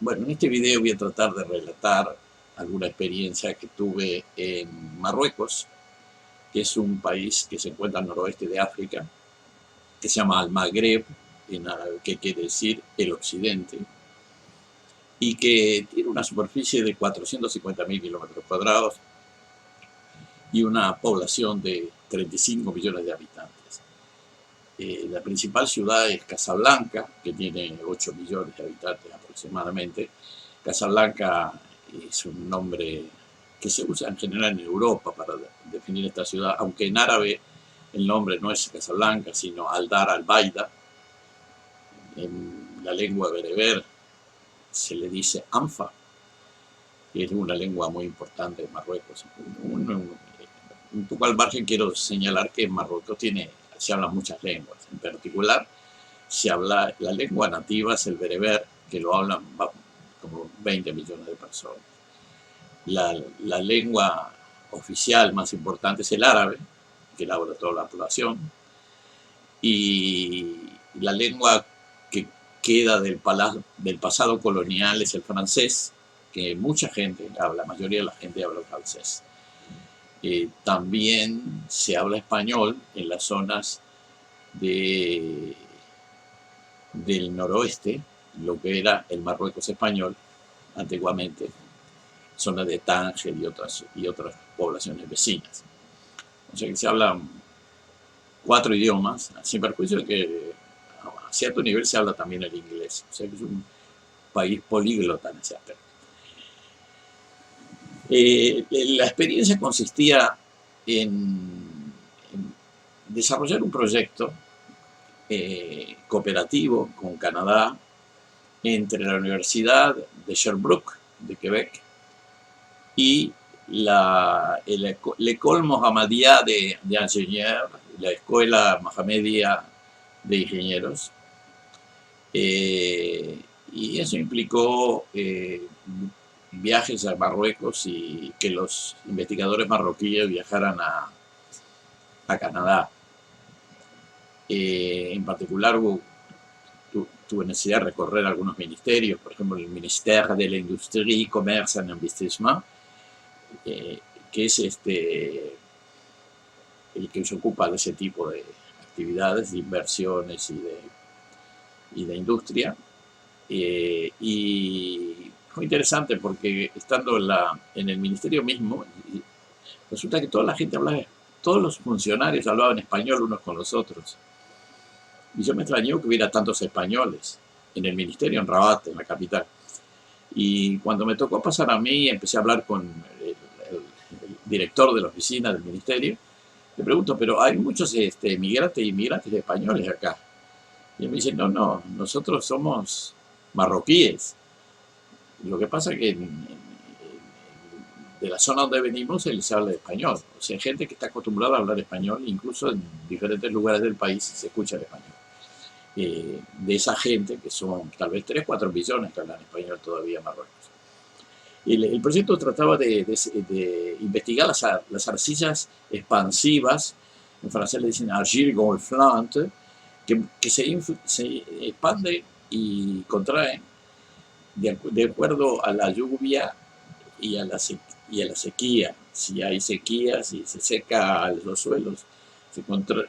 Bueno, en este video voy a tratar de relatar alguna experiencia que tuve en Marruecos, que es un país que se encuentra al noroeste de África, que se llama Al-Magreb, en árabe, que quiere decir el occidente, y que tiene una superficie de 450.000 kilómetros cuadrados y una población de 35 millones de habitantes. La principal ciudad es Casablanca, que tiene 8 millones de habitantes aproximadamente. Casablanca es un nombre que se usa en general en Europa para definir esta ciudad, aunque en árabe el nombre no es Casablanca, sino Aldar al-Baida. En la lengua bereber se le dice Anfa, que es una lengua muy importante en Marruecos. Un poco al margen quiero señalar que en Marruecos se hablan muchas lenguas. En particular, se habla, la lengua nativa es el bereber, que lo hablan como 20 millones de personas. La lengua oficial más importante es el árabe, que la habla toda la población, y la lengua que queda del pasado colonial es el francés, que mucha gente habla, la mayoría de la gente habla francés. También se habla español en las zonas del noroeste, lo que era el Marruecos español antiguamente, zona de Tánger y otras poblaciones vecinas. O sea que se hablan 4 idiomas, sin perjuicio de que a cierto nivel se habla también el inglés. O sea que es un país políglota en ese aspecto. La experiencia consistía en desarrollar un proyecto cooperativo con Canadá entre la Universidad de Sherbrooke de Quebec y l'École Mohammedia d'Ingénieurs, la Escuela Mohamedia de Ingenieros. Y eso implicó viajes a Marruecos y que los investigadores marroquíes viajaran a Canadá. En particular tuve necesidad de recorrer algunos ministerios, por ejemplo el Ministerio de la Industrie, Commerce et Investissement, que es el que se ocupa de ese tipo de actividades, de inversiones y de industria. Y fue interesante porque estando en el ministerio mismo, resulta que toda la gente hablaba, todos los funcionarios hablaban español unos con los otros. Y yo me extrañó que hubiera tantos españoles en el ministerio, en Rabat, en la capital. Y cuando me tocó pasar a mí, empecé a hablar con el director de la oficina del ministerio. Le pregunto, pero hay muchos migrantes y inmigrantes españoles acá. Y él me dice, no, nosotros somos marroquíes. Lo que pasa es que de la zona donde venimos se habla español. O sea, hay gente que está acostumbrada a hablar español, incluso en diferentes lugares del país se escucha el español. De esa gente, que son tal vez 3, 4 millones que hablan español todavía en Marruecos. El proyecto trataba de investigar las arcillas expansivas, en francés le dicen argile gonflante, que se expanden y contraen de acuerdo a la lluvia y a la sequía. Si hay sequía, si se seca los suelos, se contraen,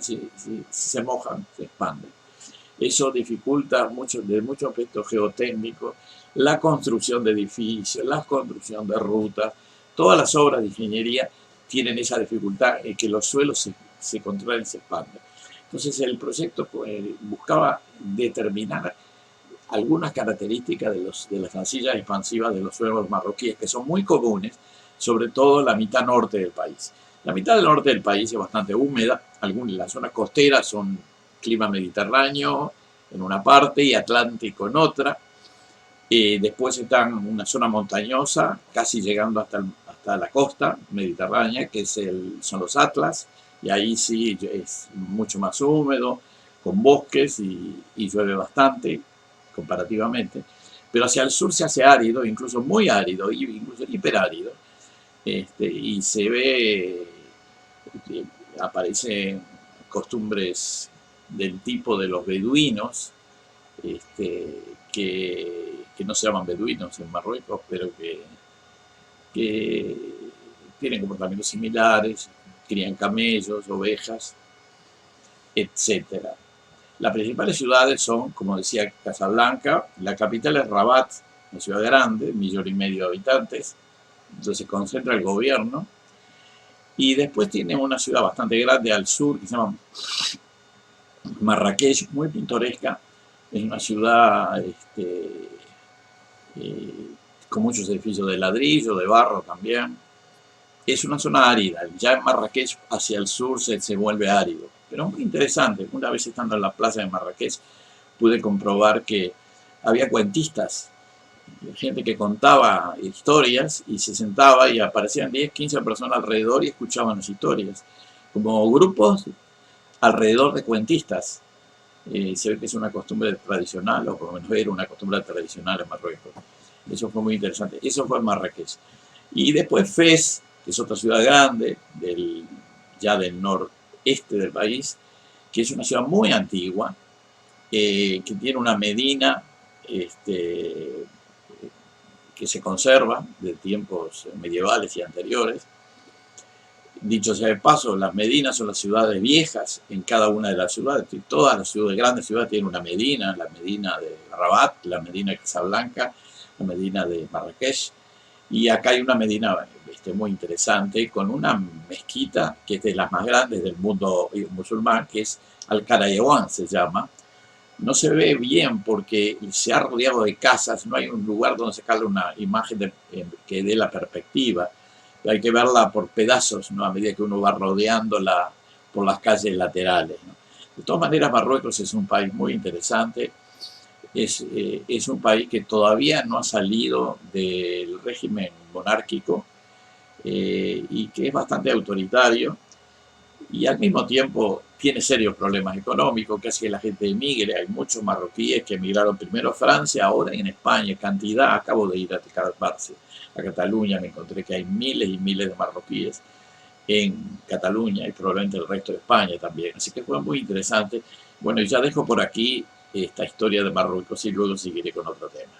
si se mojan, se expanden. Eso dificulta mucho, desde muchos aspectos geotécnicos, la construcción de edificios, la construcción de rutas. Todas las obras de ingeniería tienen esa dificultad en que los suelos se contraen, se expanden. Entonces el proyecto buscaba determinar algunas características de las arcillas expansivas de los suelos marroquíes, que son muy comunes, sobre todo en la mitad norte del país. La mitad del norte del país es bastante húmeda, las zonas costeras son clima mediterráneo en una parte y atlántico en otra. Después están una zona montañosa, casi llegando hasta la costa mediterránea, que son los Atlas, y ahí sí es mucho más húmedo, con bosques y llueve bastante comparativamente. Pero hacia el sur se hace árido, incluso muy árido, incluso hiperárido, y se ve, aparecen costumbres del tipo de los beduinos, que no se llaman beduinos en Marruecos, pero que tienen comportamientos similares, crían camellos, ovejas, etcétera. Las principales ciudades son, como decía, Casablanca, la capital es Rabat, una ciudad grande, 1,5 millones de habitantes, donde se concentra el gobierno, y después tiene una ciudad bastante grande al sur que se llama Marrakech, muy pintoresca, es una ciudad con muchos edificios de ladrillo, de barro también. Es una zona árida, ya en Marrakech hacia el sur se vuelve árido, pero muy interesante. Una vez estando en la plaza de Marrakech pude comprobar que había cuentistas, gente que contaba historias y se sentaba y aparecían 10, 15 personas alrededor y escuchaban las historias, como grupos alrededor de cuentistas. Se ve que es una costumbre tradicional, o por lo menos era una costumbre tradicional en Marruecos. Eso fue muy interesante. Eso fue en Marrakech. Y después Fez, que es otra ciudad grande, ya del noreste del país, que es una ciudad muy antigua, que tiene una medina que se conserva de tiempos medievales y anteriores. Dicho sea de paso, las medinas son las ciudades viejas en cada una de las ciudades. Todas las ciudades, grandes ciudades tienen una medina, la medina de Rabat, la medina de Casablanca, la medina de Marrakech. Y acá hay una medina muy interesante con una mezquita que es de las más grandes del mundo musulmán, que es Al-Karayewan se llama. No se ve bien porque se ha rodeado de casas, no hay un lugar donde sacarle una imagen que dé la perspectiva. Hay que verla por pedazos, ¿no? A medida que uno va rodeándola por las calles laterales, ¿no? De todas maneras, Marruecos es un país muy interesante. Es un país que todavía no ha salido del régimen monárquico y que es bastante autoritario y al mismo tiempo tiene serios problemas económicos que hace que la gente emigre. Hay muchos marroquíes que emigraron primero a Francia, ahora en España, cantidad. Acabo de ir a Cataluña, me encontré que hay miles y miles de marroquíes en Cataluña y probablemente el resto de España también. Así que fue muy interesante. Bueno, y ya dejo por aquí esta historia de Marruecos y luego seguiré con otro tema.